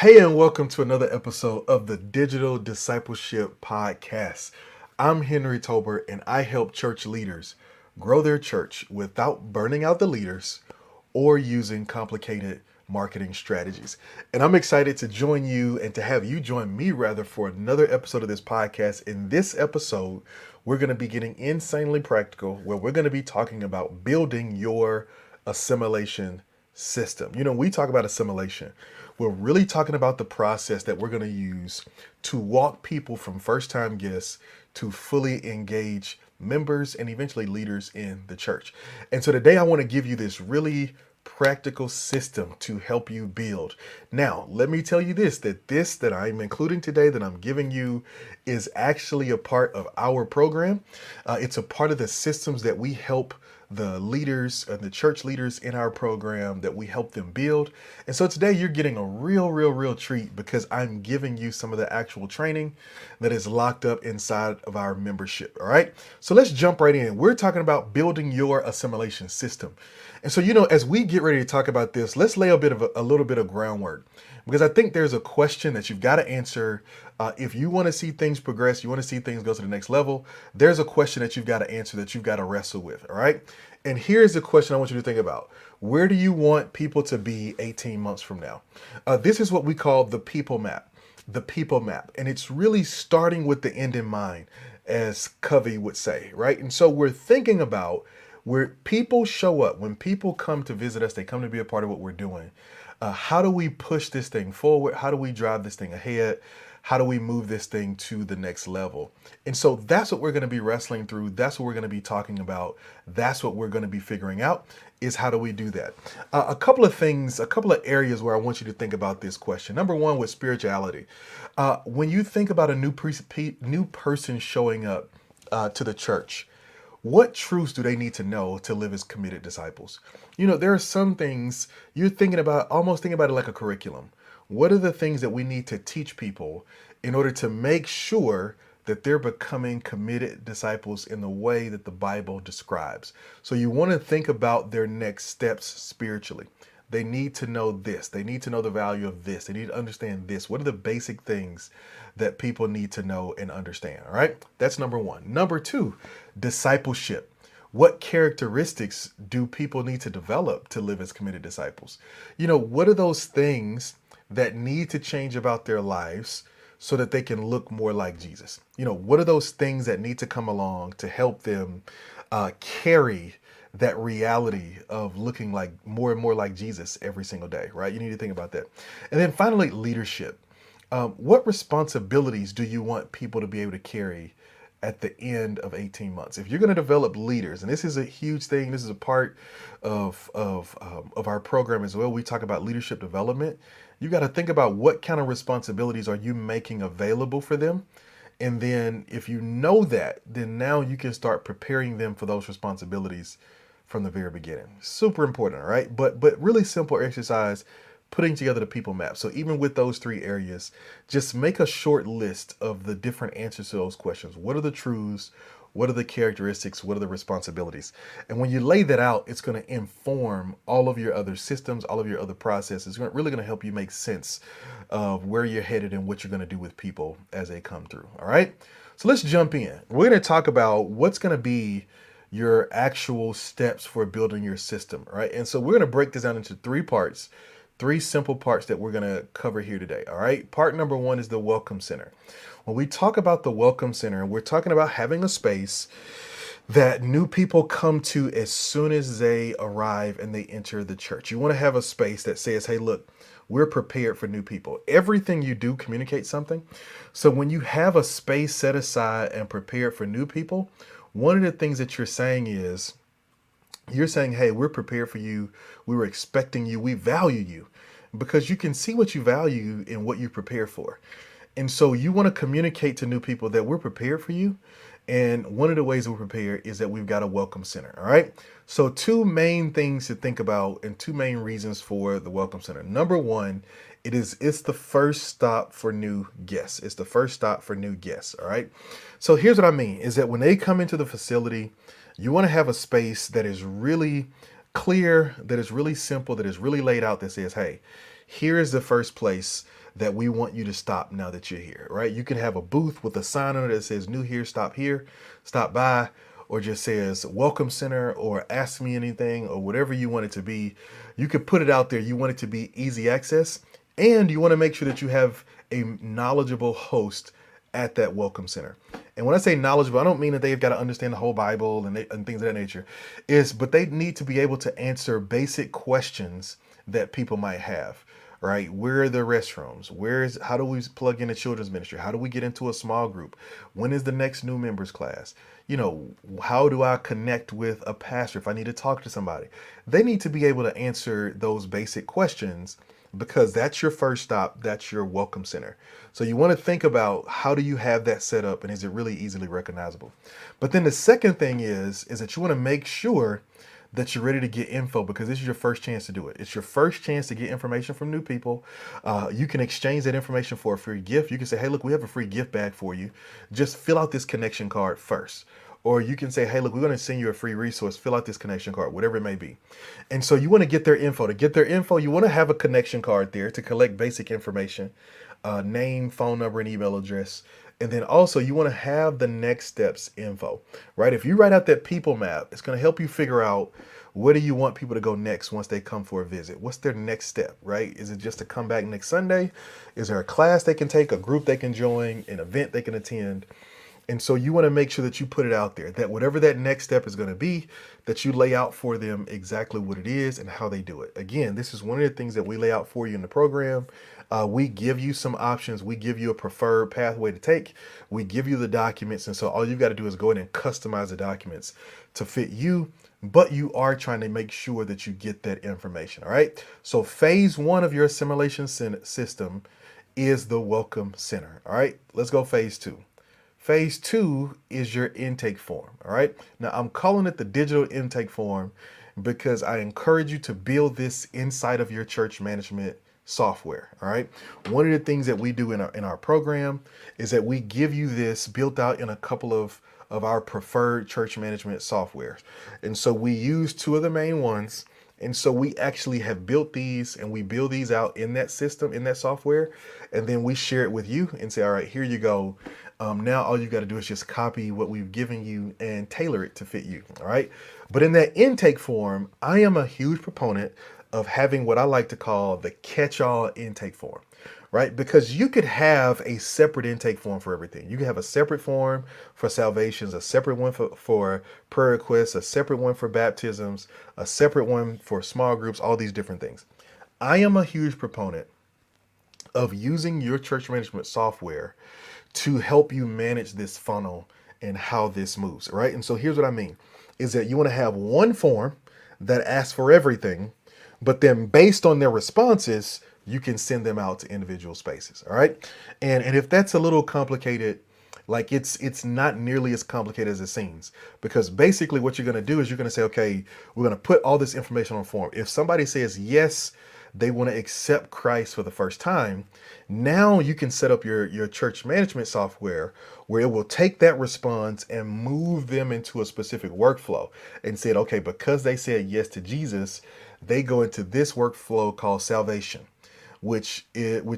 Hey, and welcome to another episode of the Digital Discipleship Podcast. I'm Henry Tober, and I help church leaders grow their church without burning out the leaders or using complicated marketing strategies. And I'm excited to join you and to have you join me, rather, for another episode of this podcast. In this episode, we're going to be getting insanely practical, where we're going to be talking about building your assimilation system. We talk about assimilation. We're really talking about the process that we're going to use to walk people from first time guests to fully engage members and eventually leaders in the church. And so today I want to give you this really practical system to help you build. Now, let me tell you this that I'm including today, that I'm giving you, is actually a part of our program. It's a part of the systems that we help the leaders and the church leaders in our program, that we help them build. And so today you're getting a real treat, because I'm giving you some of the actual training that is locked up inside of our membership. All right. So let's jump right in. We're talking about building your assimilation system. And so, as we get ready to talk about this, let's lay a little bit of groundwork, because I think there's a question that you've got to answer. If you want to see things progress, you want to see things go to the next level, there's a question that you've got to answer, that you've got to wrestle with. All right. And here's the question I want you to think about. Where do you want people to be 18 months from now? This is what we call the people map. The people map. And it's really starting with the end in mind, as Covey would say, right? And so we're thinking about where people show up. When people come to visit us, they come to be a part of what we're doing. How do we push this thing forward? How do we drive this thing ahead? How do we move this thing to the next level? And so that's what we're going to be wrestling through. That's what we're going to be talking about. That's what we're going to be figuring out, is how do we do that? A couple of things, a couple of areas where I want you to think about this question. Number one, with spirituality. When you think about a new person showing up to the church, what truths do they need to know to live as committed disciples? There are some things you're almost thinking about it like a curriculum. What are the things that we need to teach people in order to make sure that they're becoming committed disciples in the way that the Bible describes? So you want to think about their next steps spiritually. They need to know this. They need to know the value of this. They need to understand this. What are the basic things that people need to know and understand? All right. That's number one. Number two, discipleship. What characteristics do people need to develop to live as committed disciples? What are those things that need to change about their lives so that they can look more like Jesus? What are those things that need to come along to help them carry that reality of looking like more and more like Jesus every single day, right? You need to think about that. And then finally, leadership. What responsibilities do you want people to be able to carry at the end of 18 months? If you're going to develop leaders, and this is a huge thing, this is a part of our program as well. We talk about leadership development. You got to think about what kind of responsibilities are you making available for them. And then if you know that, then now you can start preparing them for those responsibilities from the very beginning. Super important, all right? But really simple exercise, putting together the people map. So even with those three areas, just make a short list of the different answers to those questions. What are the truths? What are the characteristics? What are the responsibilities? And when you lay that out, it's going to inform all of your other systems, all of your other processes. It's really going to help you make sense of where you're headed and what you're going to do with people as they come through. All right. So let's jump in. We're going to talk about what's going to be your actual steps for building your system. All right. And so we're going to break this down into three parts. Three simple parts that we're going to cover here today. All right. Part number one is the Welcome Center. When we talk about the Welcome Center, we're talking about having a space that new people come to as soon as they arrive and they enter the church. You want to have a space that says, hey, look, we're prepared for new people. Everything you do communicates something. So when you have a space set aside and prepared for new people, one of the things that you're saying is, you're saying, hey, we're prepared for you. We were expecting you. We value you, because you can see what you value in what you prepare for. And so you want to communicate to new people that we're prepared for you. And one of the ways we're prepared is that we've got a welcome center. All right. So two main things to think about, and two main reasons for the welcome center. Number one, it's the first stop for new guests. It's the first stop for new guests. All right. So here's what I mean is that when they come into the facility, you want to have a space that is really clear, that is really simple, that is really laid out, that says, hey, here is the first place that we want you to stop now that you're here, right? You can have a booth with a sign on it that says new here, stop by, or just says welcome center or ask me anything or whatever you want it to be. You could put it out there. You want it to be easy access, and you want to make sure that you have a knowledgeable host at that welcome center. And when I say knowledgeable, I don't mean that they've got to understand the whole Bible and things of that nature. But they need to be able to answer basic questions that people might have. Right? Where are the restrooms? How do we plug in a children's ministry? How do we get into a small group? When is the next new members class? How do I connect with a pastor if I need to talk to somebody? They need to be able to answer those basic questions, because that's your first stop. That's your welcome center. So you want to think about, how do you have that set up, and is it really easily recognizable? But then the second thing is that you want to make sure that you're ready to get info, because this is your first chance to do it. It's your first chance to get information from new people. You can exchange that information for a free gift. You can say, hey, look, we have a free gift bag for you. Just fill out this connection card first. Or you can say, hey, look, we're going to send you a free resource. Fill out this connection card, whatever it may be. And so you want to get their info. To get their info, you want to have a connection card there to collect basic information, name, phone number, and email address. And then also you want to have the next steps info, right? If you write out that people map, it's going to help you figure out, where do you want people to go next once they come for a visit? What's their next step, right? Is it just to come back next Sunday? Is there a class they can take, a group they can join, an event they can attend? And so you want to make sure that you put it out there, that whatever that next step is going to be, that you lay out for them exactly what it is and how they do it. Again, this is one of the things that we lay out for you in the program. We give you some options. We give you a preferred pathway to take. We give you the documents. And so all you've got to do is go in and customize the documents to fit you. But you are trying to make sure that you get that information. All right. So phase 1 of your assimilation system is the welcome center. All right. Let's go phase 2. Phase 2 is your intake form. All right. Now I'm calling it the digital intake form because I encourage you to build this inside of your church management software. All right. One of the things that we do in our program is that we give you this built out in a couple of our preferred church management software. And so we use 2 of the main ones. And so we actually have built these, and we build these out in that system, in that software. And then we share it with you and say, all right, here you go. Now all you got to do is just copy what we've given you and tailor it to fit you. All right. But in that intake form, I am a huge proponent of having what I like to call the catch-all intake form, right? Because you could have a separate intake form for everything. You can have a separate form for salvations, a separate one for prayer requests, a separate one for baptisms, a separate one for small groups, all these different things. I am a huge proponent of using your church management software to help you manage this funnel and how this moves, right? And so here's what I mean, is that you want to have one form that asks for everything, but then based on their responses, you can send them out to individual spaces. All right. And if that's a little complicated, like it's not nearly as complicated as it seems, because basically what you're going to do is you're going to say, okay, we're going to put all this information on form. If somebody says, yes, they want to accept Christ for the first time, now you can set up your church management software where it will take that response and move them into a specific workflow and said, okay, because they said yes to Jesus, they go into this workflow called salvation, which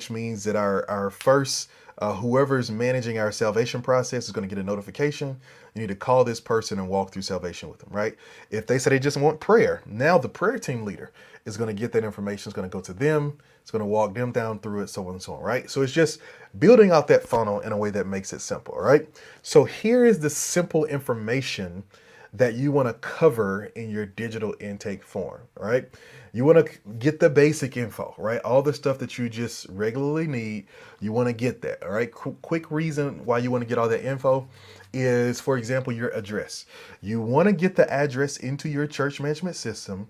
means that our first whoever's managing our salvation process is going to get a notification. You need to call this person and walk through salvation with them, right? If they say they just want prayer, now the prayer team leader is going to get that information. It's going to go to them. It's going to walk them down through it, so on and so on, right? So it's just building out that funnel in a way that makes it simple, right? So here is the simple information that you want to cover in your digital intake form, right? You want to get the basic info, right? All the stuff that you just regularly need, you want to get that, all right? Quick reason why you want to get all that info is, for example, your address. You want to get the address into your church management system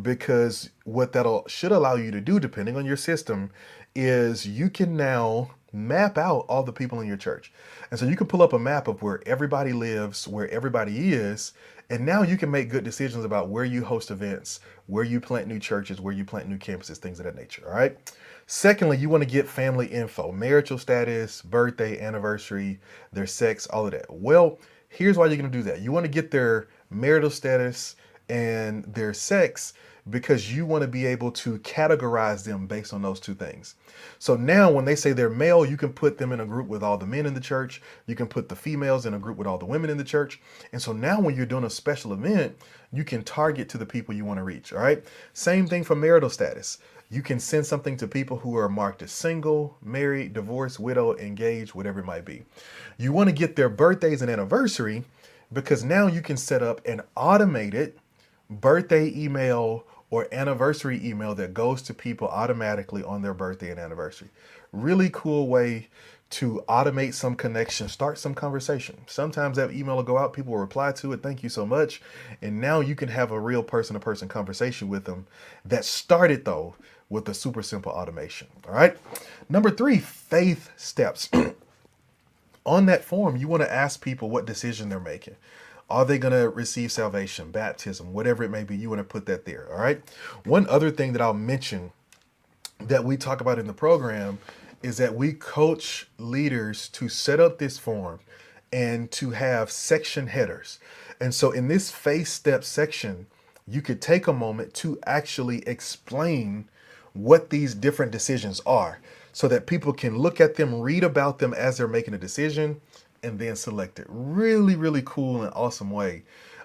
because what should allow you to do, depending on your system, is you can now map out all the people in your church. And so you can pull up a map of where everybody lives, where everybody is, and now you can make good decisions about where you host events, where you plant new churches, where you plant new campuses, things of that nature, all right? Secondly, you want to get family info, marital status, birthday, anniversary, their sex, all of that. Well, here's why you're going to do that. You want to get their marital status and their sex because you want to be able to categorize them based on those two things. So now when they say they're male, you can put them in a group with all the men in the church. You can put the females in a group with all the women in the church. And so now when you're doing a special event, you can target to the people you want to reach. All right. Same thing for marital status. You can send something to people who are marked as single, married, divorced, widow, engaged, whatever it might be. You want to get their birthdays and anniversary because now you can set up an automated birthday email or anniversary email that goes to people automatically on their birthday and anniversary. Really cool way to automate some connection, start some conversation. Sometimes that email will go out, people will reply to it, thank you so much. And now you can have a real person to person conversation with them that started though with a super simple automation. All right. Number 3, faith steps. On that form, you want to ask people what decision they're making. Are they going to receive salvation, baptism, whatever it may be? You want to put that there. All right. One other thing that I'll mention that we talk about in the program is that we coach leaders to set up this form and to have section headers. And so in this faith step section, you could take a moment to actually explain what these different decisions are so that people can look at them, read about them as they're making a decision, and then select it. Really, really cool and awesome way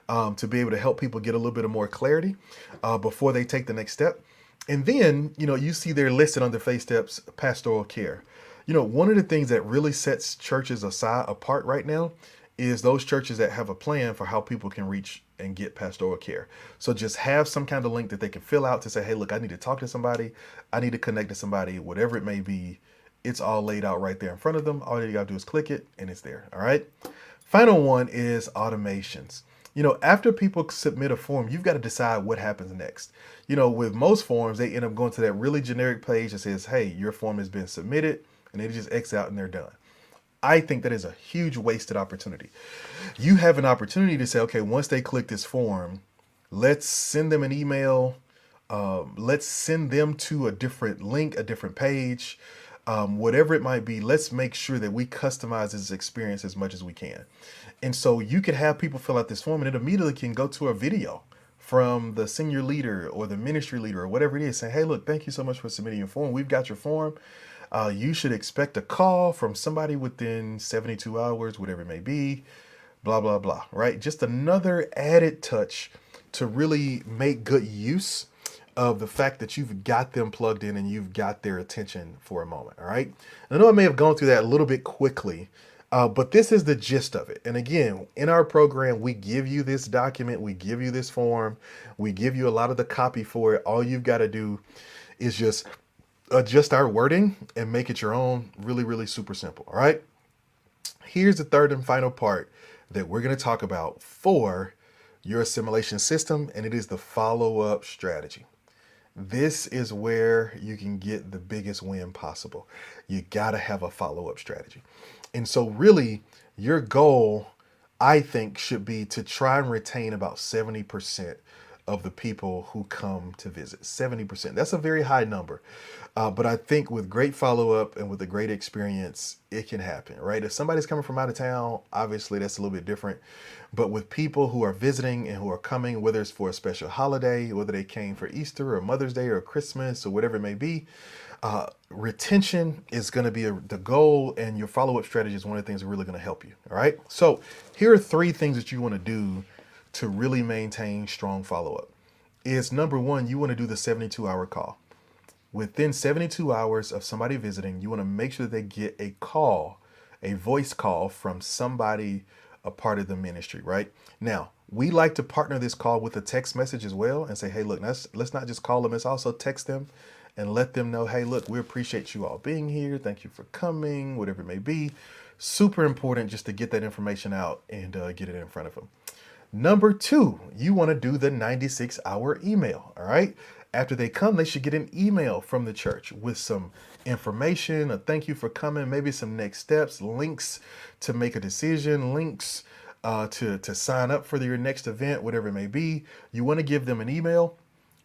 to be able to help people get a little bit of more clarity before they take the next step. And then, you see they're listed under faith steps, pastoral care. One of the things that really sets churches apart right now is those churches that have a plan for how people can reach and get pastoral care. So just have some kind of link that they can fill out to say, hey, look, I need to talk to somebody. I need to connect to somebody, whatever it may be. It's all laid out right there in front of them. All you got to do is click it and it's there. All right. Final one is automations. After people submit a form, you've got to decide what happens next. With most forms, they end up going to that really generic page that says, hey, your form has been submitted, and they just X out and they're done. I think that is a huge wasted opportunity. You have an opportunity to say, okay, once they click this form, let's send them an email. Let's send them to a different link, a different page, whatever it might be. Let's make sure that we customize this experience as much as we can. And so you could have people fill out this form and it immediately can go to a video from the senior leader or the ministry leader or whatever it is saying, hey, look, thank you so much for submitting your form. We've got your form. You should expect a call from somebody within 72 hours, whatever it may be, blah, blah, blah, right? Just another added touch to really make good use of the fact that you've got them plugged in and you've got their attention for a moment, all right? And I know I may have gone through that a little bit quickly, but this is the gist of it. And again, in our program, we give you this document, we give you this form, we give you a lot of the copy for it. All you've got to do is just adjust our wording and make it your own. Really, really super simple. All right. Here's the third and final part that we're going to talk about for your assimilation system, and it is the follow-up strategy. This is where you can get the biggest win possible. You got to have a follow-up strategy. And so really your goal, I think, should be to try and retain about 70% of the people who come to visit. 70%. That's a very high number. But I think with great follow-up and with a great experience, it can happen, right? If somebody's coming from out of town, obviously that's a little bit different. But with people who are visiting and who are coming, whether it's for a special holiday, whether they came for Easter or Mother's Day or Christmas or whatever it may be, retention is going to be the goal, and your follow-up strategy is one of the things that are really going to help you. All right. So here are 3 things that you want to do to really maintain strong follow-up. Is number 1, you want to do the 72-hour call. Within 72 hours of somebody visiting, you want to make sure that they get a call, a voice call from somebody, a part of the ministry, right? Now, we like to partner this call with a text message as well and say, hey, look, let's not just call them, let's also text them and let them know, hey, look, we appreciate you all being here. Thank you for coming, whatever it may be. Super important just to get that information out and get it in front of them. Number 2, you want to do the 96-hour email, all right? After they come, they should get an email from the church with some information, a thank you for coming, maybe some next steps, links to make a decision, links to sign up for your next event, whatever it may be. You want to give them an email.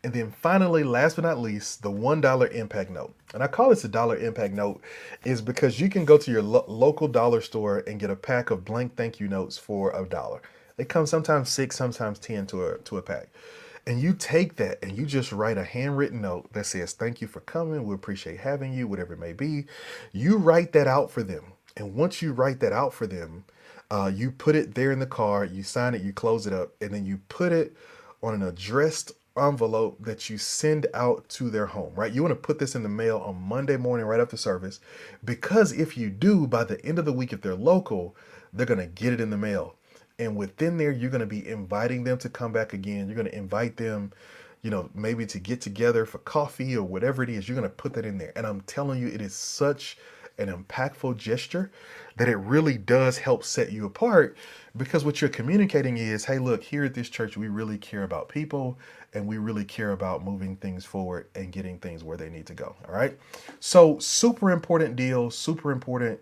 And then finally, last but not least, the $1 impact note. And I call this a dollar impact note is because you can go to your local dollar store and get a pack of blank thank you notes for $1. They come sometimes 6, sometimes 10 to a pack. And you take that and you just write a handwritten note that says, "Thank you for coming. We appreciate having you," whatever it may be. You write that out for them. And once you write that out for them, you put it there in the card, you sign it, you close it up, and then you put it on an addressed envelope that you send out to their home, right? You want to put this in the mail on Monday morning right after service, because if you do, by the end of the week, if they're local, they're going to get it in the mail. And within there, you're going to be inviting them to come back again. You're going to invite them, maybe to get together for coffee or whatever it is. You're going to put that in there. And I'm telling you, it is such an impactful gesture that it really does help set you apart, because what you're communicating is, hey, look, here at this church, we really care about people and we really care about moving things forward and getting things where they need to go. All right. So super important deal, super important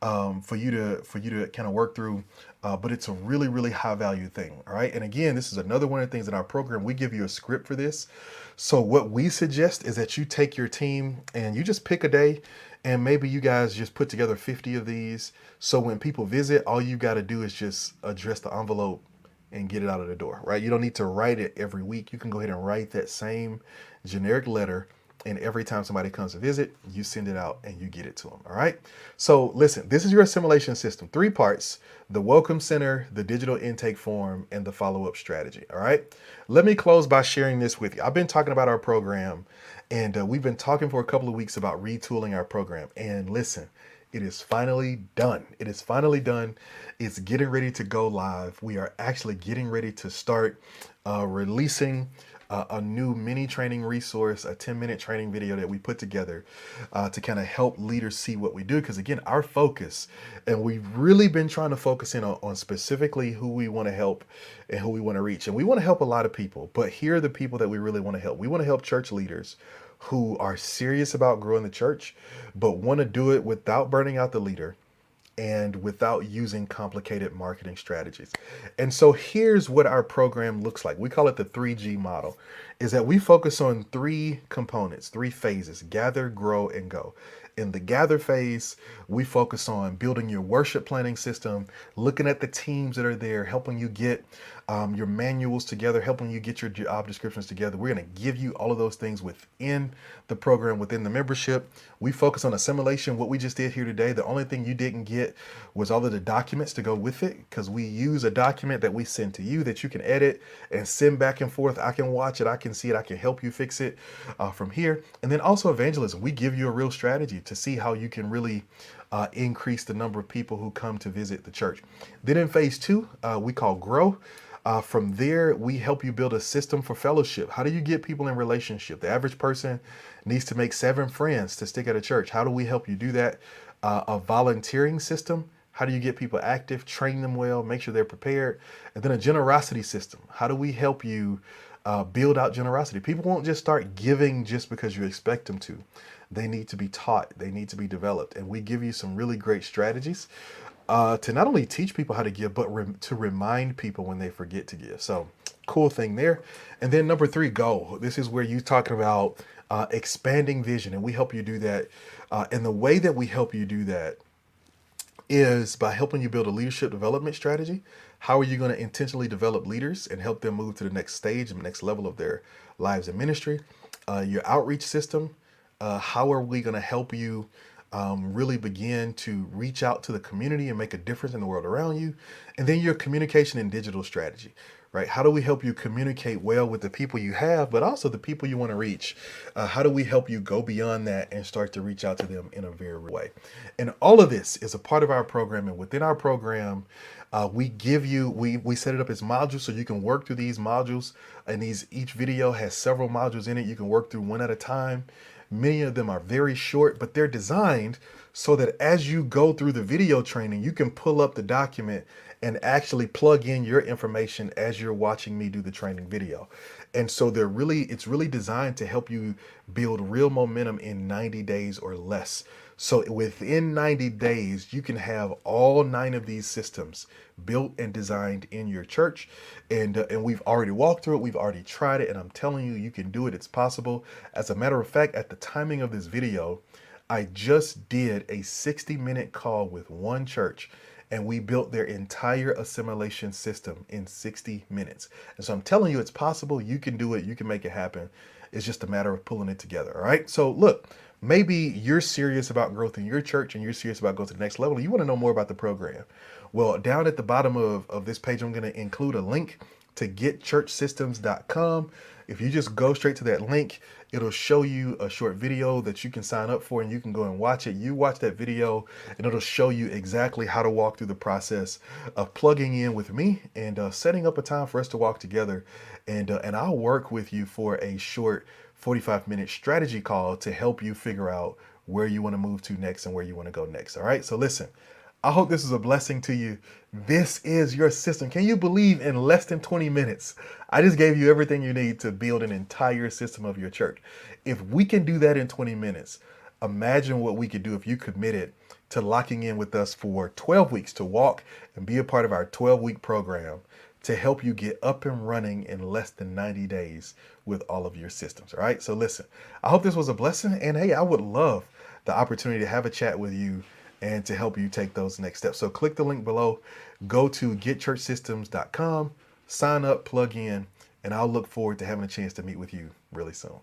for you to kind of work through, but it's a really, really high value thing. All right. And again, this is another one of the things in our program. We give you a script for this. So what we suggest is that you take your team and you just pick a day, and maybe you guys just put together 50 of these. So when people visit, all you got to do is just address the envelope and get it out of the door, right? You don't need to write it every week. You can go ahead and write that same generic letter, and every time somebody comes to visit, you send it out and you get it to them. All right. So listen, this is your assimilation system. 3 parts: the welcome center, the digital intake form, and the follow-up strategy. All right. Let me close by sharing this with you. I've been talking about our program, and we've been talking for a couple of weeks about retooling our program. And listen, it is finally done. It is finally done. It's getting ready to go live. We are actually getting ready to start releasing a new mini training resource, a 10-minute training video that we put together to kind of help leaders see what we do. Because again, our focus, and we've really been trying to focus in on specifically who we want to help and who we want to reach. And we want to help a lot of people, but here are the people that we really want to help. We want to help church leaders who are serious about growing the church, but want to do it without burning out the leader and without using complicated marketing strategies. And so here's what our program looks like. We call it the 3G model, is that we focus on 3 components, 3 phases: gather, grow, and go. In the gather phase, we focus on building your worship planning system, looking at the teams that are there, helping you get your manuals together, helping you get your job descriptions together. We're going to give you all of those things within the program, within the membership. We focus on assimilation, what we just did here today. The only thing you didn't get was all of the documents to go with it, because we use a document that we send to you that you can edit and send back and forth. I can watch it, I can see it, I can help you fix it from here. And then also evangelism. We give you a real strategy to see how you can really increase the number of people who come to visit the church. Then in phase 2, we call grow. From there, we help you build a system for fellowship. How do you get people in relationship? The average person needs to make 7 friends to stick at a church. How do we help you do that? A volunteering system. How do you get people active, train them well, make sure they're prepared? And then a generosity system. How do we help you build out generosity? People won't just start giving just because you expect them to. They need to be taught. They need to be developed. And we give you some really great strategies to not only teach people how to give, but to remind people when they forget to give. So cool thing there. And then number 3, go. This is where you talking about expanding vision, and we help you do that. And the way that we help you do that is by helping you build a leadership development strategy. How are you going to intentionally develop leaders and help them move to the next stage and the next level of their lives and ministry? Your outreach system. How are we going to help you really begin to reach out to the community and make a difference in the world around you? And then your communication and digital strategy, right? How do we help you communicate well with the people you have, but also the people you want to reach? How do we help you go beyond that and start to reach out to them in a very real way? And all of this is a part of our program. And within our program, we set it up as modules so you can work through these modules. And each video has several modules in it. You can work through one at a time. Many of them are very short, but they're designed so that as you go through the video training, you can pull up the document and actually plug in your information as you're watching me do the training video. And so it's really designed to help you build real momentum in 90 days or less. So within 90 days, you can have all 9 of these systems built and designed in your church. And we've already walked through it. We've already tried it. And I'm telling you, you can do it. It's possible. As a matter of fact, at the timing of this video, I just did a 60-minute call with one church. and we built their entire assimilation system in 60 minutes. And so I'm telling you, it's possible. You can do it. You can make it happen. It's just a matter of pulling it together. All right. So look, maybe you're serious about growth in your church and you're serious about going to the next level. You want to know more about the program. Well, down at the bottom of this page, I'm going to include a link to getchurchsystems.com. If you just go straight to that link, it'll show you a short video that you can sign up for and you can go and watch it. You watch that video and it'll show you exactly how to walk through the process of plugging in with me and setting up a time for us to walk together. And I'll work with you for a short 45-minute strategy call to help you figure out where you want to move to next and where you want to go next. All right. So listen, I hope this is a blessing to you. This is your system. Can you believe in less than 20 minutes, I just gave you everything you need to build an entire system of your church? If we can do that in 20 minutes, imagine what we could do if you committed to locking in with us for 12 weeks to walk and be a part of our 12-week program to help you get up and running in less than 90 days with all of your systems. All right. So listen, I hope this was a blessing. And hey, I would love the opportunity to have a chat with you and to help you take those next steps. So click the link below, go to getchurchsystems.com, sign up, plug in, and I'll look forward to having a chance to meet with you really soon.